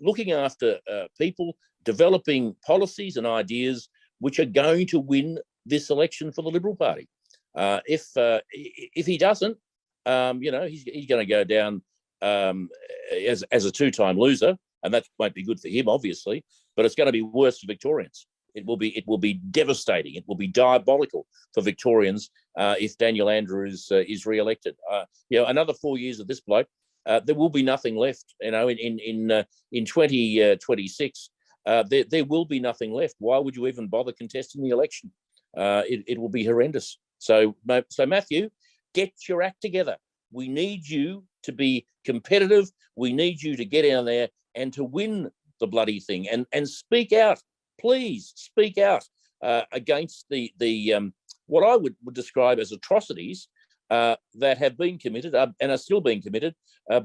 looking after people, developing policies and ideas which are going to win this election for the Liberal Party. If he doesn't, he's going to go down as a two-time loser, and that won't be good for him, obviously. But it's going to be worse for Victorians. It will be devastating. It will be diabolical for Victorians if Daniel Andrews is re-elected. Another 4 years of this bloke, there will be nothing left. In 2026, there will be nothing left. Why would you even bother contesting the election? It will be horrendous. So Matthew, get your act together. We need you to be competitive. We need you to get down there and to win the bloody thing, and speak out. Please speak out against the what I would describe as atrocities that have been committed and are still being committed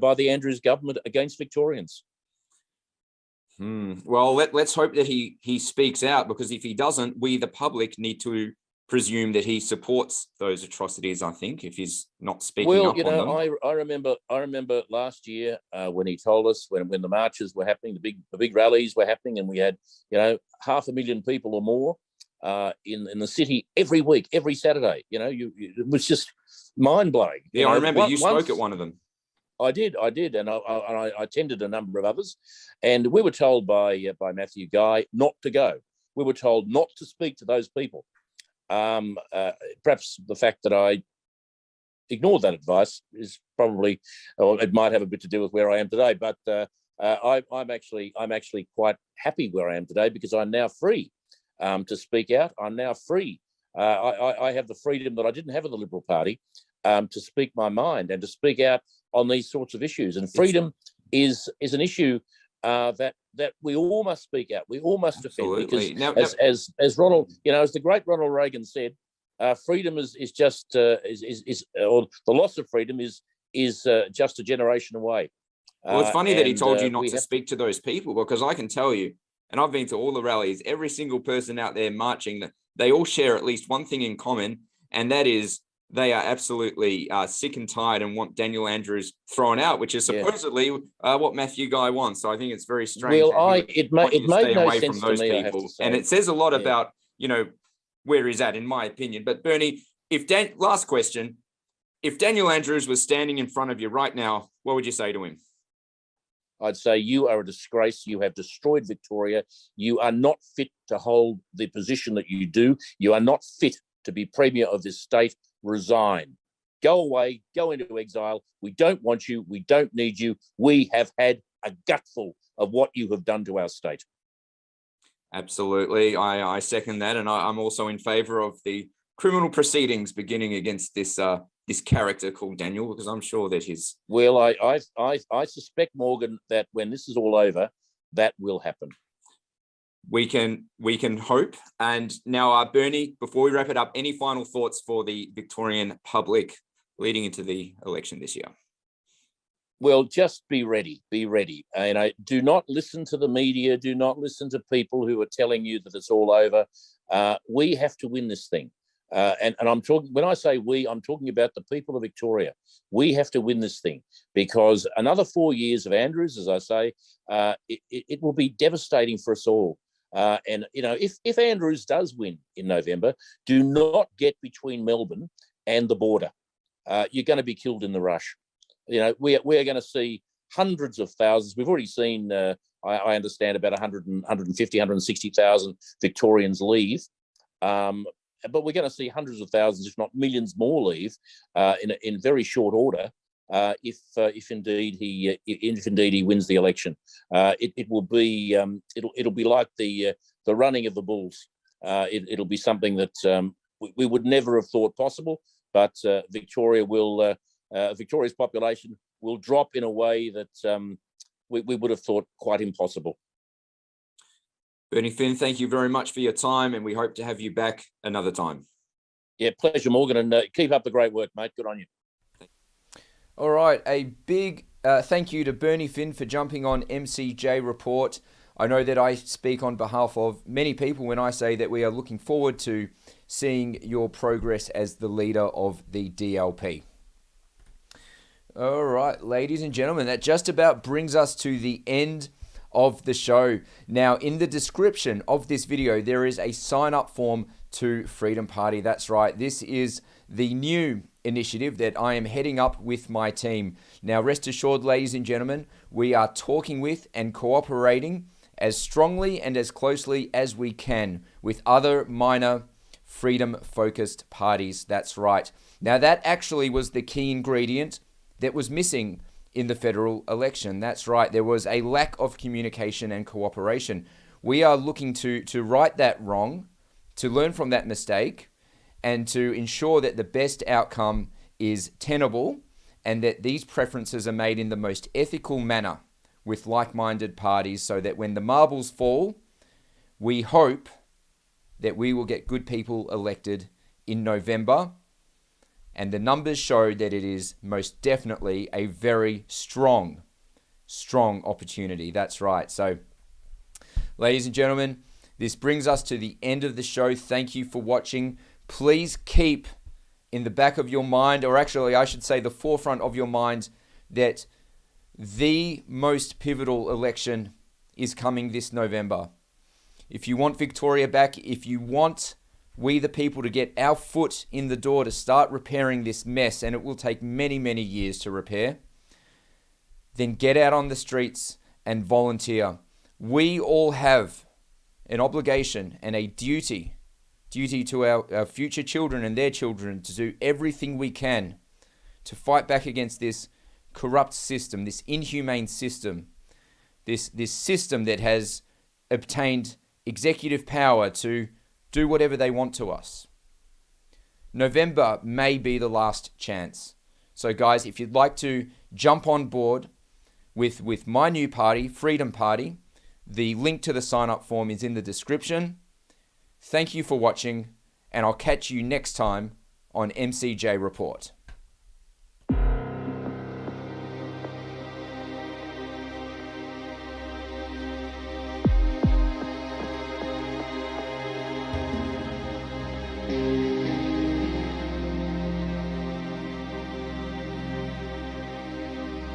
by the Andrews government against Victorians. Well, let's hope that he speaks out, because if he doesn't, we the public need to presume that he supports those atrocities. I think if he's not speaking up on them. I remember last year when he told us when the marches were happening, the big rallies were happening, and we had 500,000 people or more in the city every week, every Saturday. It was just mind blowing. Yeah, I remember you spoke at one of them. I did, and I attended a number of others, and we were told by Matthew Guy not to go. We were told not to speak to those people. Perhaps the fact that I ignored that advice is probably, or it might have a bit to do with where I am today. But I'm actually quite happy where I am today, because I'm now free to speak out. I'm now free. I have the freedom that I didn't have in the Liberal Party to speak my mind and to speak out on these sorts of issues. And freedom is an issue that that we all must speak out. We all must defend, Absolutely. because as Ronald, as the great Ronald Reagan said, freedom is just or the loss of freedom is just a generation away. Well, it's funny that he told you not to have speak to those people, because I can tell you, and I've been to all the rallies, every single person out there marching, they all share at least one thing in common, and that is they are absolutely sick and tired and want Daniel Andrews thrown out, which is supposedly what Matthew Guy wants. So I think it's very strange. Well, it made no sense to me, I have to say. And it says a lot about, where he's at, in my opinion. But Bernie, last question, if Daniel Andrews was standing in front of you right now, what would you say to him? I'd say you are a disgrace. You have destroyed Victoria. You are not fit to hold the position that you do. You are not fit to be Premier of this state. Resign. Go away. Go into exile. We don't want you. We don't need you. We have had a gutful of what you have done to our state. Absolutely. I second that. And I'm also in favour of the criminal proceedings beginning against this character called Daniel, because I'm sure that his... Well, I suspect, Morgan, that when this is all over, that will happen. We can hope. And now, Bernie, before we wrap it up, any final thoughts for the Victorian public leading into the election this year? Well, just be ready. Be ready. And do not listen to the media. Do not listen to people who are telling you that it's all over. We have to win this thing. And I'm talking, when I say we, I'm talking about the people of Victoria. We have to win this thing, because another 4 years of Andrews, as I say, it will be devastating for us all. And if Andrews does win in November, do not get between Melbourne and the border. You're going to be killed in the rush. We are going to see hundreds of thousands. We've already seen, I understand, about 150, 160,000 Victorians leave. But we're going to see hundreds of thousands, if not millions more, leave in very short order if indeed he wins the election. It will be it'll be like the running of the bulls. It'll be something that we would never have thought possible. But Victoria's population will drop in a way that we would have thought quite impossible. Bernie Finn, thank you very much for your time, and we hope to have you back another time. Yeah, pleasure, Morgan, and keep up the great work, mate. Good on you. All right, a big thank you to Bernie Finn for jumping on MCJ Report. I know that I speak on behalf of many people when I say that we are looking forward to seeing your progress as the leader of the DLP. All right, ladies and gentlemen, that just about brings us to the end of the show. Now, in the description of this video, there is a sign-up form to Freedom Party. That's right. This is the new initiative that I am heading up with my team. Now, rest assured, ladies and gentlemen, we are talking with and cooperating as strongly and as closely as we can with other minor freedom-focused parties. That's right. Now, that actually was the key ingredient that was missing in the federal election. That's right. There was a lack of communication and cooperation. We are looking to right that wrong, to learn from that mistake, and to ensure that the best outcome is tenable and that these preferences are made in the most ethical manner with like-minded parties, so that when the marbles fall, we hope that we will get good people elected in November. And the numbers show that it is most definitely a very strong opportunity. That's right. So, ladies and gentlemen, this brings us to the end of the show. Thank you for watching. Please keep in the back of your mind, or actually I should say the forefront of your mind, that the most pivotal election is coming this November. If you want Victoria back, if you want we the people to get our foot in the door to start repairing this mess, and it will take many, many years to repair, then get out on the streets and volunteer. We all have an obligation and a duty to our future children and their children to do everything we can to fight back against this corrupt system, this inhumane system, this system that has obtained executive power to do whatever they want to us. November may be the last chance. So guys, if you'd like to jump on board with my new party, Freedom Party, The link to the sign-up form is in the description. Thank you for watching, and I'll catch you next time on MCJ Report.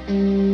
Mm-hmm.